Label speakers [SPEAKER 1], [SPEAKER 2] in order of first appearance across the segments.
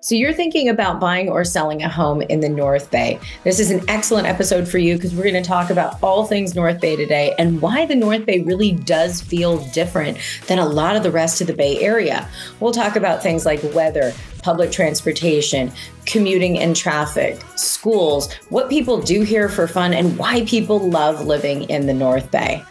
[SPEAKER 1] So you're thinking about buying or selling a home in the North Bay. This is an excellent episode for you because we're going to talk about all things North Bay today and why the North Bay really does feel different than a lot of the rest of the Bay Area. We'll talk about things like weather, public transportation, commuting and traffic, schools, what people do here for fun, and why people love living in the North Bay.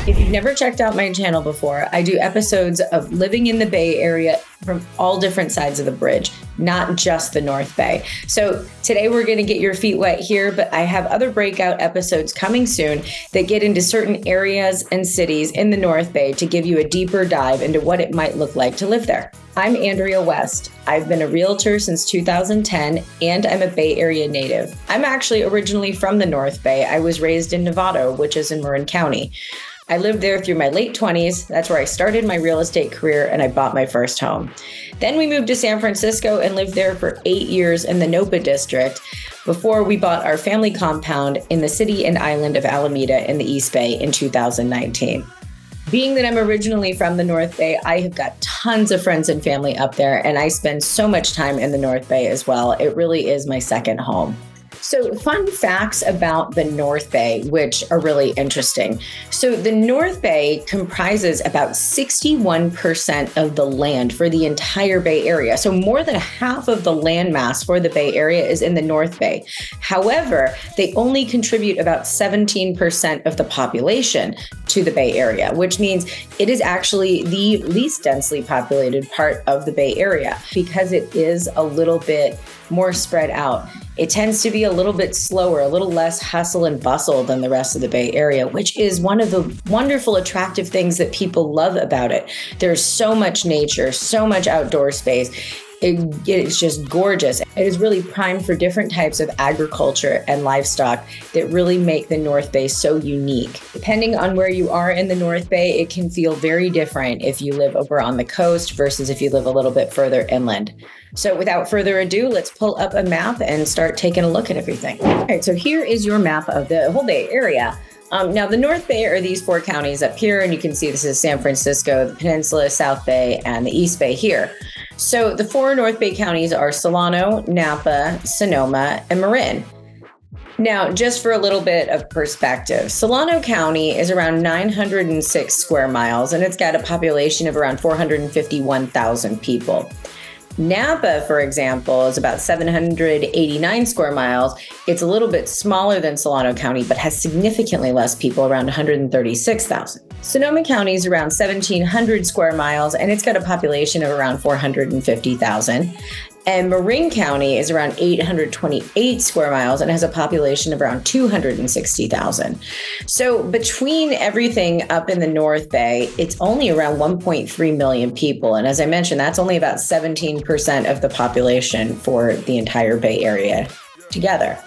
[SPEAKER 1] If you've never checked out my channel before, I do episodes of living in the Bay Area from all different sides of the bridge, not just the North Bay. So today we're going to get your feet wet here, but I have other breakout episodes coming soon that get into certain areas and cities in the North Bay to give you a deeper dive into what it might look like to live there. I'm Andrea West. I've been a realtor since 2010, and I'm a Bay Area native. I'm actually originally from the North Bay. I was raised in Novato, which is in Marin County. I lived there through my late 20s. That's where I started my real estate career and I bought my first home. Then we moved to San Francisco and lived there for 8 years in the Napa district before we bought our family compound in the city and island of Alameda in the East Bay in 2019. Being that I'm originally from the North Bay, I have got tons of friends and family up there, and I spend so much time in the North Bay as well. It really is my second home. So fun facts about the North Bay, which are really interesting. So the North Bay comprises about 61% of the land for the entire Bay Area. So more than half of the land mass for the Bay Area is in the North Bay. However, they only contribute about 17% of the population to the Bay Area, which means it is actually the least densely populated part of the Bay Area because it is a little bit more spread out. It tends to be a little bit slower, a little less hustle and bustle than the rest of the Bay Area, which is one of the wonderful, attractive things that people love about it. There's so much nature, so much outdoor space. It's just gorgeous. It is really primed for different types of agriculture and livestock that really make the North Bay so unique. Depending on where you are in the North Bay, it can feel very different if you live over on the coast versus if you live a little bit further inland. So without further ado, let's pull up a map and start taking a look at everything. All right, so here is your map of the whole Bay Area. Now, the North Bay are these four counties up here, and you can see this is San Francisco, the Peninsula, South Bay, and the East Bay here. So the four North Bay counties are Solano, Napa, Sonoma, and Marin. Now, just for a little bit of perspective, Solano County is around 906 square miles, and it's got a population of around 451,000 people. Napa, for example, is about 789 square miles. It's a little bit smaller than Solano County, but has significantly less people, around 136,000. Sonoma County is around 1,700 square miles, and it's got a population of around 450,000. And Marin County is around 828 square miles and has a population of around 260,000. So between everything up in the North Bay, it's only around 1.3 million people. And as I mentioned, that's only about 17% of the population for the entire Bay Area together.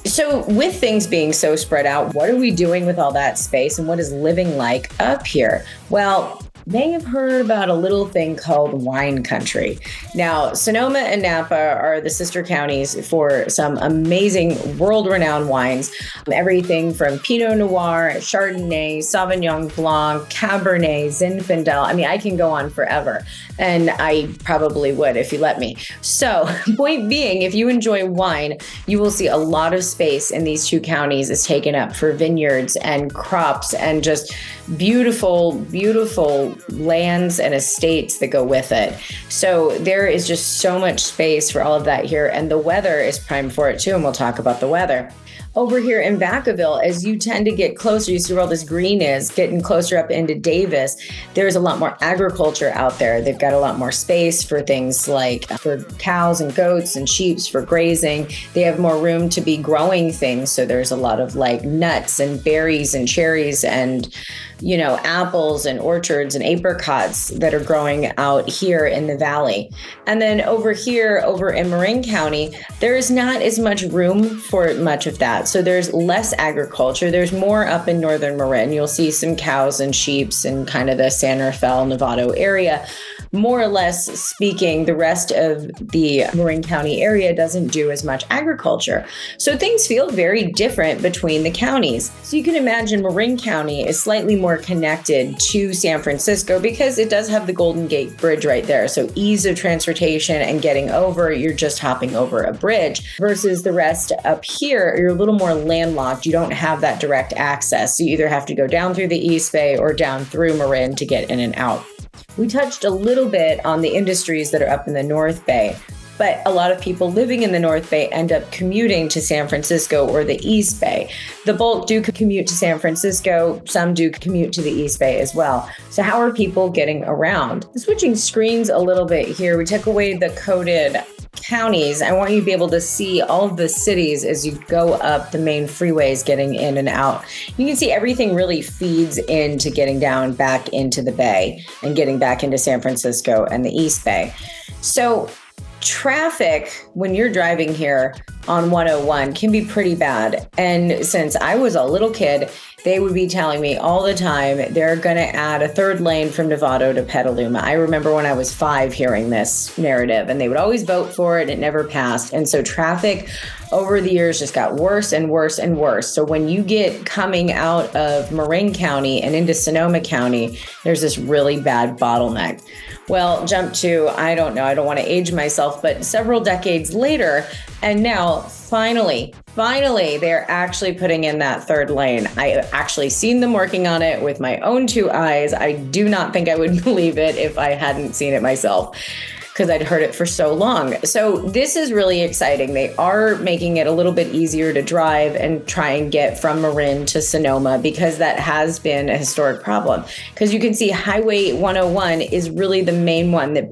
[SPEAKER 1] So with things being so spread out, what are we doing with all that space and what is living like up here? Well, may have heard about a little thing called wine country. Now, Sonoma and Napa are the sister counties for some amazing world-renowned wines. Everything from Pinot Noir, Chardonnay, Sauvignon Blanc, Cabernet, Zinfandel. I mean, I can go on forever, and I probably would if you let me. So, point being, if you enjoy wine, you will see a lot of space in these two counties is taken up for vineyards and crops and just beautiful, beautiful lands and estates that go with it. So there is just so much space for all of that here. And the weather is prime for it too. And we'll talk about the weather. Over here in Vacaville, as you tend to get closer, you see where all this green is, getting closer up into Davis, there's a lot more agriculture out there. They've got a lot more space for things like for cows and goats and sheep for grazing. They have more room to be growing things. So there's a lot of like nuts and berries and cherries and, you know, apples and orchards and apricots that are growing out here in the valley. And then over here, over in Marin County, there is not as much room for much of that. So there's less agriculture. There's more up in northern Marin. You'll see some cows and sheep and kind of the San Rafael, Novato area. more or less speaking, the rest of the Marin County area doesn't do as much agriculture. So things feel very different between the counties. So you can imagine Marin County is slightly more connected to San Francisco because it does have the Golden Gate Bridge right there. So ease of transportation and getting over, you're just hopping over a bridge, versus the rest up here, you're a little more landlocked. You don't have that direct access. So you either have to go down through the East Bay or down through Marin to get in and out. We touched a little bit on the industries that are up in the North Bay, but a lot of people living in the North Bay end up commuting to San Francisco or the East Bay. The bulk do commute to San Francisco. Some do commute to the East Bay as well. So how are people getting around? Switching screens a little bit here, we took away the coded counties. I want you to be able to see all of the cities as you go up the main freeways getting in and out. You can see everything really feeds into getting down back into the Bay and getting back into San Francisco and the East Bay. So traffic when you're driving here on 101 can be pretty bad. And since I was a little kid, they would be telling me all the time they're going to add a third lane from Novato to Petaluma. I remember when I was 5 hearing this narrative, and they would always vote for it. It never passed. And so traffic over the years just got worse and worse and worse. So when you get coming out of Marin County and into Sonoma County, there's this really bad bottleneck. Well, jump to, I don't know, I don't want to age myself, but several decades later, and now finally, they're actually putting in that third lane. I actually seen them working on it with my own 2 eyes. I do not think I would believe it if I hadn't seen it myself, because I'd heard it for so long. So this is really exciting. They are making it a little bit easier to drive and try and get from Marin to Sonoma, because that has been a historic problem. Because you can see Highway 101 is really the main one that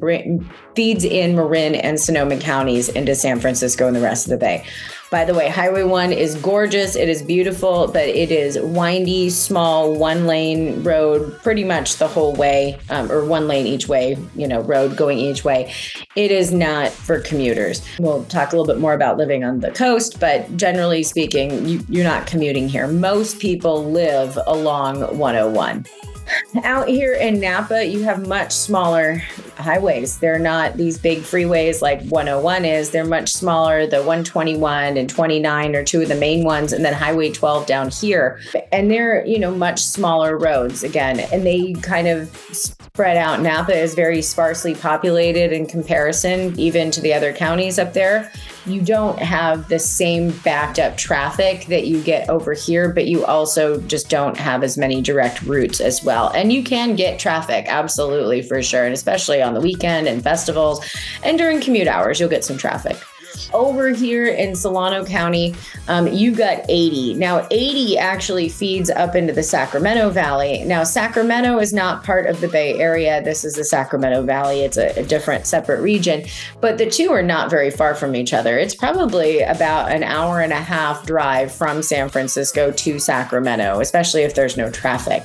[SPEAKER 1] feeds in Marin and Sonoma counties into San Francisco and the rest of the Bay. By the way, Highway 1 is gorgeous. It is beautiful, but it is windy, small, 1-lane road pretty much the whole way, or 1 lane each way, road going each way. It is not for commuters. We'll talk a little bit more about living on the coast, but generally speaking, you're not commuting here. Most people live along 101. Out here in Napa, you have much smaller highways. They're not these big freeways like 101 is. They're much smaller. The 121 and 29 are 2 of the main ones, and then Highway 12 down here. And they're, much smaller roads again, and they kind of spread out. Napa is very sparsely populated in comparison, even to the other counties up there. You don't have the same backed up traffic that you get over here, but you also just don't have as many direct routes as well. And you can get traffic, absolutely, for sure. And especially on the weekend and festivals and during commute hours, you'll get some traffic. Over here in Solano County, you've got 80. Now, 80 actually feeds up into the Sacramento Valley. Now, Sacramento is not part of the Bay Area. This is the Sacramento Valley. It's a different, separate region, but the two are not very far from each other. It's probably about an hour and a half drive from San Francisco to Sacramento, especially if there's no traffic.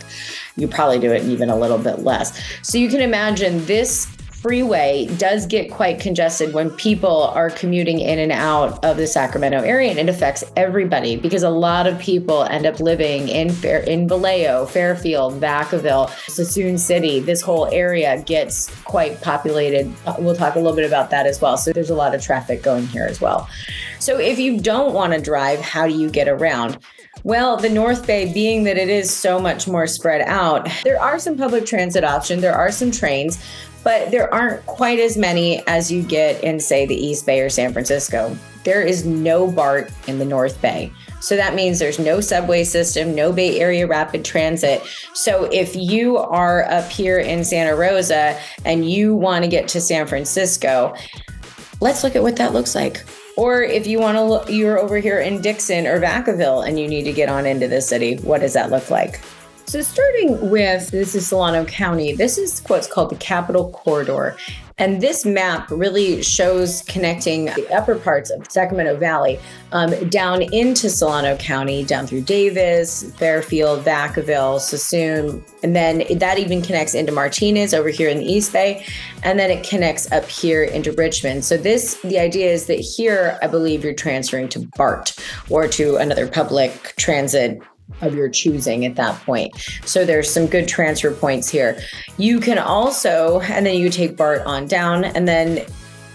[SPEAKER 1] You probably do it even a little bit less. So you can imagine this freeway does get quite congested when people are commuting in and out of the Sacramento area, and it affects everybody because a lot of people end up living in Vallejo, Fairfield, Vacaville, Suisun City. This whole area gets quite populated. We'll talk a little bit about that as well. So there's a lot of traffic going here as well. So if you don't want to drive, how do you get around? Well, the North Bay, being that it is so much more spread out, there are some public transit options. There are some trains, but there aren't quite as many as you get in, say, the East Bay or San Francisco. There is no BART in the North Bay. So that means there's no subway system, no Bay Area rapid transit. So if you are up here in Santa Rosa and you want to get to San Francisco, let's look at what that looks like. Or if you want to look, you're over here in Dixon or Vacaville and you need to get on into the city, what does that look like? So starting with, this is Solano County. This is what's called the Capital Corridor. And this map really shows connecting the upper parts of Sacramento Valley down into Solano County, down through Davis, Fairfield, Vacaville, Suisun. And then that even connects into Martinez over here in the East Bay. And then it connects up here into Richmond. So the idea is that here, I believe you're transferring to BART or to another public transit of your choosing at that point. So there's some good transfer points here. You can also, and then you take BART on down, and then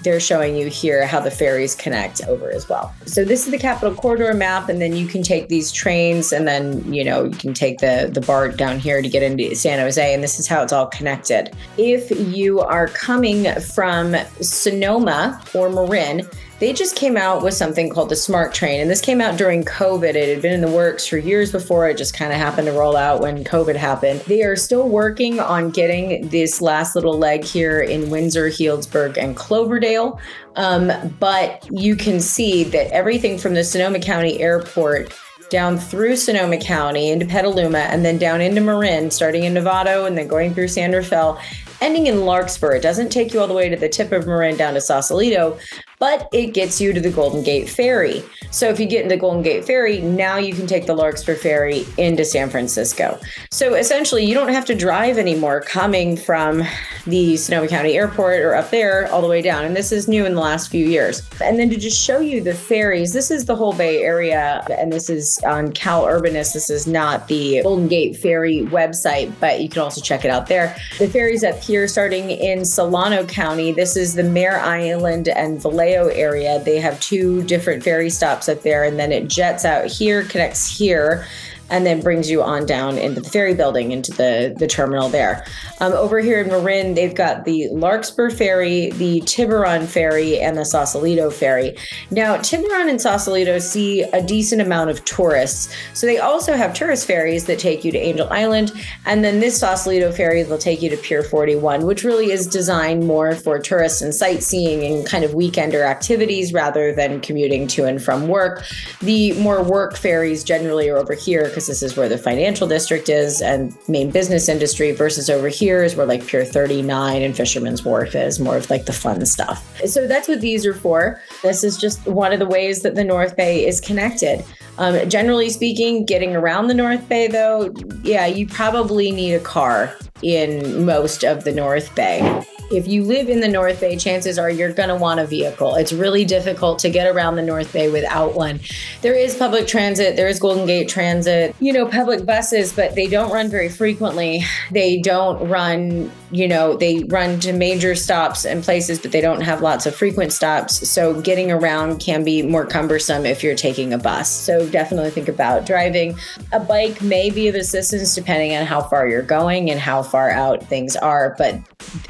[SPEAKER 1] they're showing you here how the ferries connect over as well. So this is the Capital Corridor map, and then you can take these trains, and then, you can take the BART down here to get into San Jose, and this is how it's all connected. If you are coming from Sonoma or Marin, they just came out with something called the Smart Train. And this came out during COVID. It had been in the works for years before. It just kind of happened to roll out when COVID happened. They are still working on getting this last little leg here in Windsor, Healdsburg, and Cloverdale. But you can see that everything from the Sonoma County Airport down through Sonoma County into Petaluma, and then down into Marin, starting in Novato, and then going through San Rafael, ending in Larkspur. It doesn't take you all the way to the tip of Marin down to Sausalito, but it gets you to the Golden Gate Ferry. So if you get into Golden Gate Ferry, now you can take the Larkspur Ferry into San Francisco. So essentially, you don't have to drive anymore coming from the Sonoma County Airport or up there all the way down. And this is new in the last few years. And then to just show you the ferries, this is the whole Bay Area, and this is on Cal Urbanist. This is not the Golden Gate Ferry website, but you can also check it out there. The ferries up here starting in Solano County, this is the Mare Island and Vallejo area. They have two different ferry stops up there, and then it jets out here, connects here, and then brings you on down into the ferry building, into the terminal there. Over here in Marin, they've got the Larkspur Ferry, the Tiburon Ferry, and the Sausalito Ferry. Now, Tiburon and Sausalito see a decent amount of tourists. So they also have tourist ferries that take you to Angel Island. And then this Sausalito Ferry will take you to Pier 41, which really is designed more for tourists and sightseeing and kind of weekender activities rather than commuting to and from work. The more work ferries generally are over here, because this is where the financial district is and main business industry, versus over here is where like Pier 39 and Fisherman's Wharf is, more of like the fun stuff. So that's what these are for. This is just one of the ways that the North Bay is connected. Generally speaking, getting around the North Bay though, yeah, you probably need a car in most of the North Bay. If you live in the North Bay, chances are you're going to want a vehicle. It's really difficult to get around the North Bay without one. There is public transit. There is Golden Gate Transit, public buses, but they don't run very frequently. They don't run, they run to major stops and places, but they don't have lots of frequent stops. So getting around can be more cumbersome if you're taking a bus. So definitely think about driving. A bike may be of assistance depending on how far you're going and how far out things are. But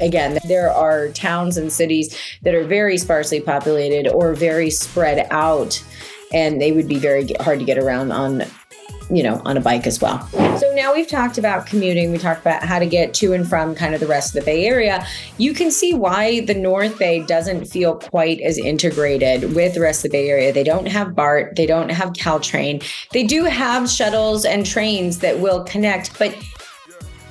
[SPEAKER 1] again, there are towns and cities that are very sparsely populated or very spread out, and they would be very hard to get around on a bike as well. So now we've talked about commuting. We talked about how to get to and from kind of the rest of the Bay Area. You can see why the North Bay doesn't feel quite as integrated with the rest of the Bay Area. They don't have BART. They don't have Caltrain. They do have shuttles and trains that will connect, but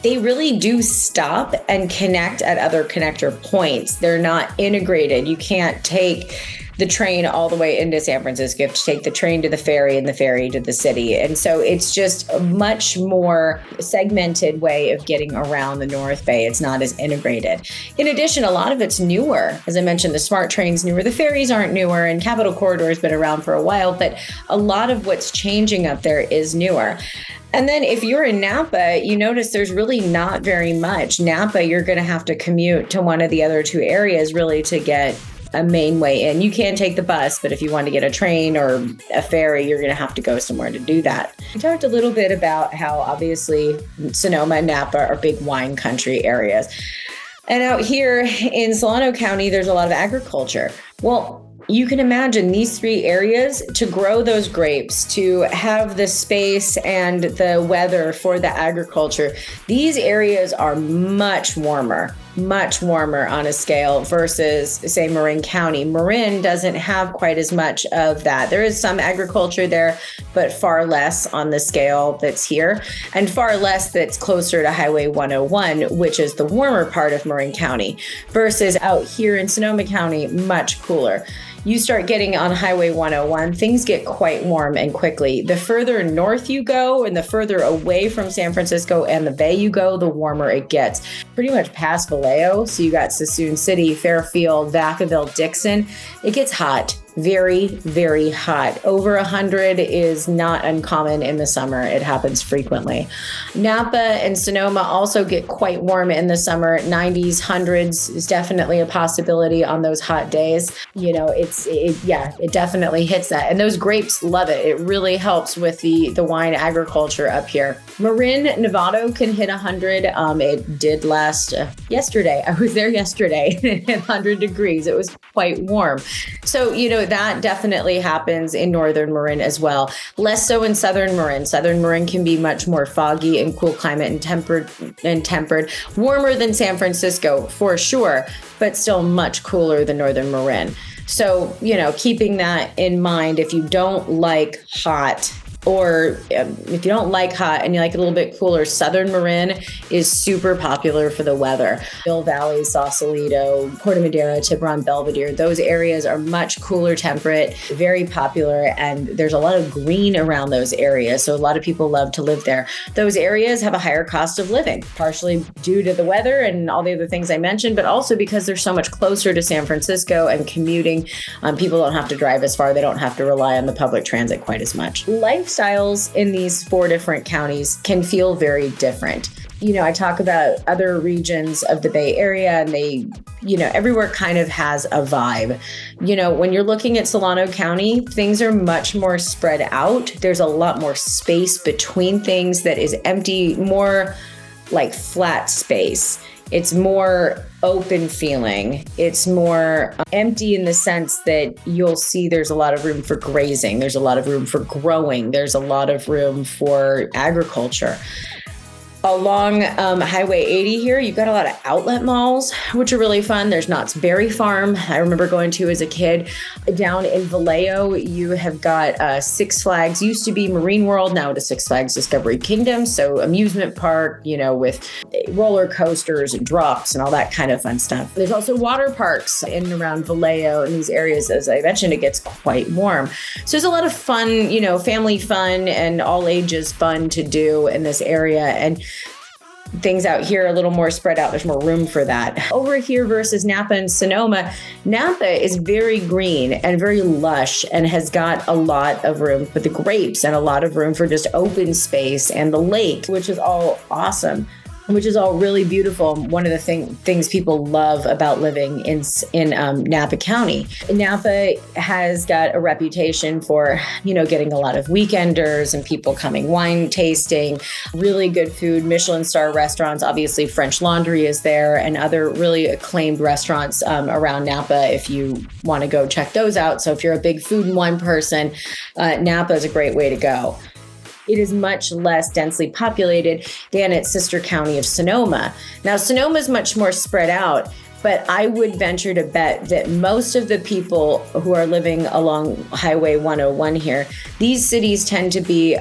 [SPEAKER 1] they really do stop and connect at other connector points. They're not integrated. You can't take the train all the way into San Francisco. You have to take the train to the ferry and the ferry to the city. And so it's just a much more segmented way of getting around the North Bay. It's not as integrated. In addition, a lot of it's newer. As I mentioned, the Smart Train's newer. The ferries aren't newer, and Capital Corridor has been around for a while, but a lot of what's changing up there is newer. And then if you're in Napa, you notice there's really not very much. Napa, you're going to have to commute to one of the other two areas really to get a main way in. You can take the bus, but if you want to get a train or a ferry, you're going to have to go somewhere to do that. We talked a little bit about how obviously Sonoma and Napa are big wine country areas. And out here in Solano County, there's a lot of agriculture. Well, you can imagine these three areas, to grow those grapes, to have the space and the weather for the agriculture. These areas are much warmer on a scale versus, say, Marin County. Marin doesn't have quite as much of that. There is some agriculture there, but far less on the scale that's here, and far less that's closer to Highway 101, which is the warmer part of Marin County, versus out here in Sonoma County, much cooler. You start getting on Highway 101, things get quite warm and quickly. The further north you go and the further away from San Francisco and the Bay you go, the warmer it gets. Pretty much past Vallejo, so you got Suisun City, Fairfield, Vacaville, Dixon. It gets hot. very, very hot. Over 100 is not uncommon in the summer. It happens frequently. Napa and Sonoma also get quite warm in the summer. 90s, 100s is definitely a possibility on those hot days. You know, it definitely hits that. And those grapes love it. It really helps with the wine agriculture up here. Marin, Nevada can hit 100. It did last yesterday. I was there yesterday at 100 degrees. It was quite warm. So, you know, that definitely happens in northern Marin as well. Less so in southern Marin. Southern Marin can be much more foggy and cool climate and tempered. Warmer than San Francisco for sure, but still much cooler than northern Marin. So, you know, keeping that in mind, if you don't like hot, or if you don't like hot and you like it a little bit cooler, southern Marin is super popular for the weather. Mill Valley, Sausalito, Corte Madera, Tiburon, Belvedere, those areas are much cooler temperate, very popular, and there's a lot of green around those areas. So a lot of people love to live there. Those areas have a higher cost of living, partially due to the weather and all the other things I mentioned, but also because they're so much closer to San Francisco and commuting. People don't have to drive as far. They don't have to rely on the public transit quite as much. Lifestyles in these 4 different counties can feel very different. You know, I talk about other regions of the Bay Area and they, you know, everywhere kind of has a vibe. You know, when you're looking at Solano County, things are much more spread out. There's a lot more space between things that is empty, more like flat space. It's more open feeling. It's more empty in the sense that you'll see there's a lot of room for grazing. There's a lot of room for growing. There's a lot of room for agriculture. Along Highway 80 here, you've got a lot of outlet malls, which are really fun. There's Knott's Berry Farm, I remember going to as a kid. Down in Vallejo, you have got Six Flags, used to be Marine World, now it is Six Flags Discovery Kingdom. So amusement park, you know, with roller coasters and drops and all that kind of fun stuff. There's also water parks in and around Vallejo. In these areas, as I mentioned, it gets quite warm. So there's a lot of fun, you know, family fun and all ages fun to do in this area. And things out here are a little more spread out. There's more room for that. Over here versus Napa and Sonoma, Napa is very green and very lush and has got a lot of room for the grapes and a lot of room for just open space and the lake, which is all awesome. Which is all really beautiful. One of the things people love about living in Napa County. Napa has got a reputation for, you know, getting a lot of weekenders and people coming wine tasting, really good food, Michelin star restaurants. Obviously, French Laundry is there and other really acclaimed restaurants around Napa if you want to go check those out. So if you're a big food and wine person, Napa is a great way to go. It is much less densely populated than its sister county of Sonoma. Now, Sonoma is much more spread out, but I would venture to bet that most of the people who are living along Highway 101 here, these cities tend to be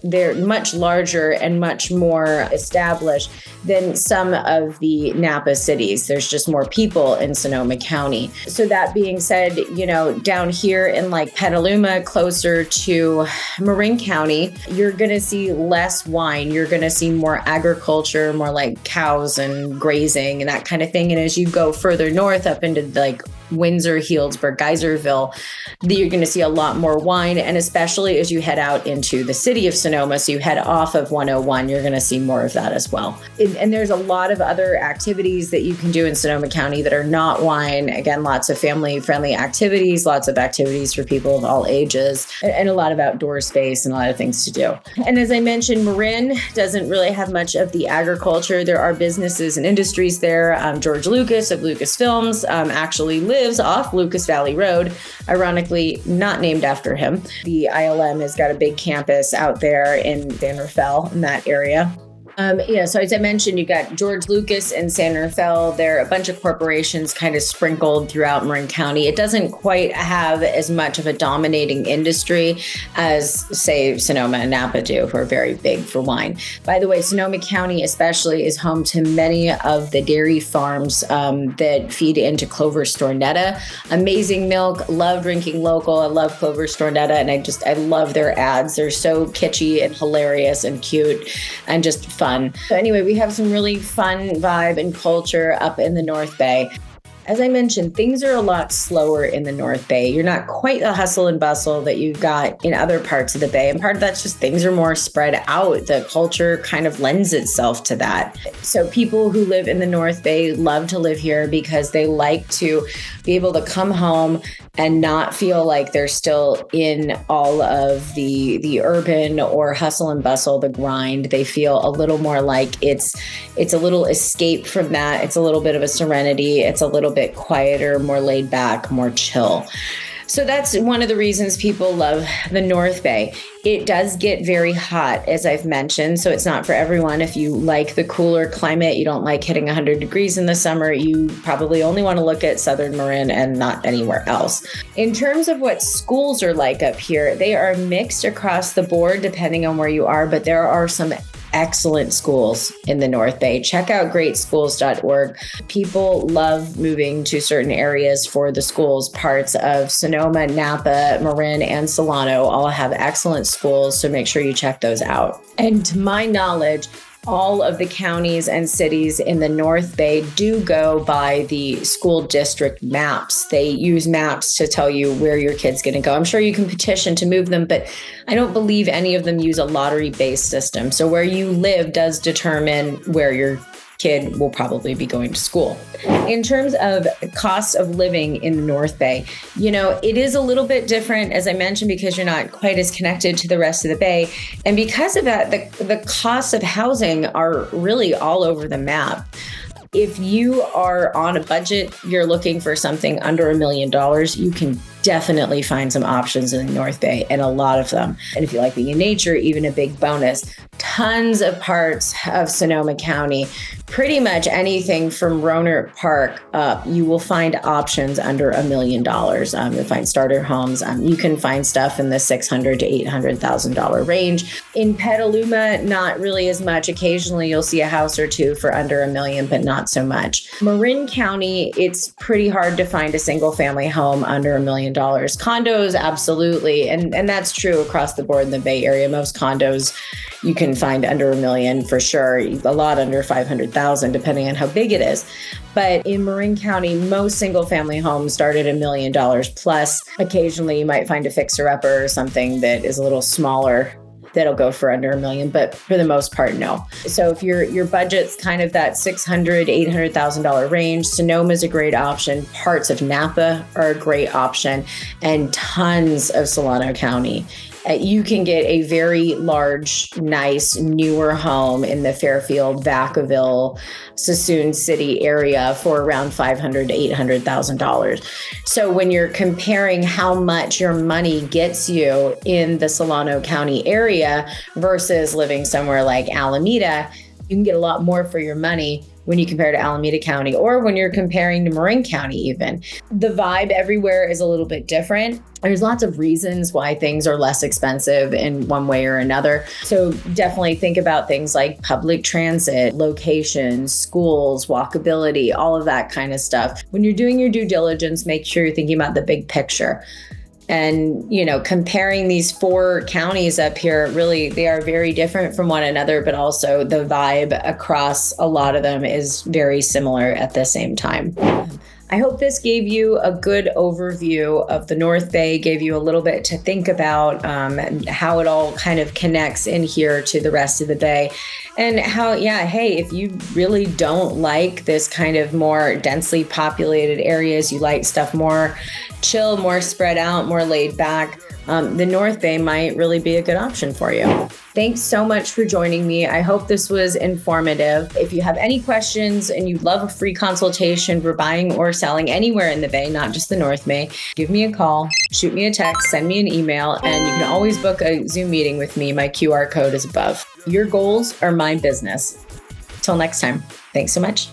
[SPEAKER 1] they're much larger and much more established than some of the Napa cities. There's just more people in Sonoma County. So that being said, you know, down here in like Petaluma, closer to Marin County, you're going to see less wine. You're going to see more agriculture, more like cows and grazing and that kind of thing. And as you go further north up into like Windsor, Healdsburg, Geyserville, you're going to see a lot more wine. And especially as you head out into the city of Sonoma, so you head off of 101, you're going to see more of that as well. And there's a lot of other activities that you can do in Sonoma County that are not wine. Again, lots of family-friendly activities, lots of activities for people of all ages, and a lot of outdoor space and a lot of things to do. And as I mentioned, Marin doesn't really have much of the agriculture. There are businesses and industries there. George Lucas of Lucasfilms actually lives off Lucas Valley Road, ironically not named after him. The ILM has got a big campus out there in San Rafael in that area. So as I mentioned, you got George Lucas and San Rafael. There are a bunch of corporations kind of sprinkled throughout Marin County. It doesn't quite have as much of a dominating industry as, say, Sonoma and Napa do, who are very big for wine. By the way, Sonoma County especially is home to many of the dairy farms that feed into Clover Stornetta. Amazing milk, love drinking local. I love Clover Stornetta, and I love their ads. They're so kitschy and hilarious and cute and just fun. So anyway, we have some really fun vibe and culture up in the North Bay. As I mentioned, things are a lot slower in the North Bay. You're not quite the hustle and bustle that you've got in other parts of the Bay. And part of that's just things are more spread out. The culture kind of lends itself to that. So people who live in the North Bay love to live here because they like to be able to come home and not feel like they're still in all of the urban or hustle and bustle, the grind. They feel a little more like it's a little escape from that. It's a little bit of a serenity. It's a little bit quieter, more laid back, more chill. So that's one of the reasons people love the North Bay. It does get very hot, as I've mentioned, so it's not for everyone. If you like the cooler climate, you don't like hitting 100 degrees in the summer, you probably only want to look at Southern Marin and not anywhere else. In terms of what schools are like up here, they are mixed across the board depending on where you are, but there are some excellent schools in the North Bay. Check out greatschools.org. People love moving to certain areas for the schools. Parts of Sonoma, Napa, Marin, and Solano all have excellent schools, so make sure you check those out. And to my knowledge, all of the counties and cities in the North Bay do go by the school district maps. They use maps to tell you where your kid's going to go. I'm sure you can petition to move them, but I don't believe any of them use a lottery-based system. So where you live does determine where your kid will probably be going to school. In terms of cost of living in the North Bay, it is a little bit different, as I mentioned, because you're not quite as connected to the rest of the Bay. And because of that, the costs of housing are really all over the map. If you are on a budget, you're looking for something under $1 million, you can definitely find some options in the North Bay, and a lot of them. And if you like being in nature, even a big bonus. Tons of parts of Sonoma County, pretty much anything from Rohnert Park up, you will find options under $1 million. You'll find starter homes. You can find stuff in the $600,000 to $800,000 range. In Petaluma, not really as much. Occasionally, you'll see a house or two for under $1 million, but not so much. Marin County, it's pretty hard to find a single family home under $1 million. Condos, absolutely. And that's true across the board in the Bay Area. Most condos you can find under $1 million for sure. A lot under 500,000, depending on how big it is. But in Marin County, most single family homes start at $1 million plus. Occasionally you might find a fixer-upper or something that is a little smaller that'll go for under $1 million, but for the most part, no. So if your budget's kind of that $600,000, $800,000 range, Sonoma is a great option. Parts of Napa are a great option, and tons of Solano County. You can get a very large, nice, newer home in the Fairfield, Vacaville, Suisun City area for around $500,000 to $800,000. So when you're comparing how much your money gets you in the Solano County area versus living somewhere like Alameda, you can get a lot more for your money when you compare to Alameda County, or when you're comparing to Marin County even. The vibe everywhere is a little bit different. There's lots of reasons why things are less expensive in one way or another. So definitely think about things like public transit, locations, schools, walkability, all of that kind of stuff. When you're doing your due diligence, make sure you're thinking about the big picture. And, comparing these 4 counties up here, really, they are very different from one another, but also the vibe across a lot of them is very similar at the same time. I hope this gave you a good overview of the North Bay, gave you a little bit to think about how it all kind of connects in here to the rest of the Bay. And how, hey, if you really don't like this kind of more densely populated areas, you like stuff more chill, more spread out, more laid back, the North Bay might really be a good option for you. Thanks so much for joining me. I hope this was informative. If you have any questions and you'd love a free consultation for buying or selling anywhere in the Bay, not just the North Bay, give me a call, shoot me a text, send me an email, and you can always book a Zoom meeting with me. My QR code is above. Your goals are my business. Till next time. Thanks so much.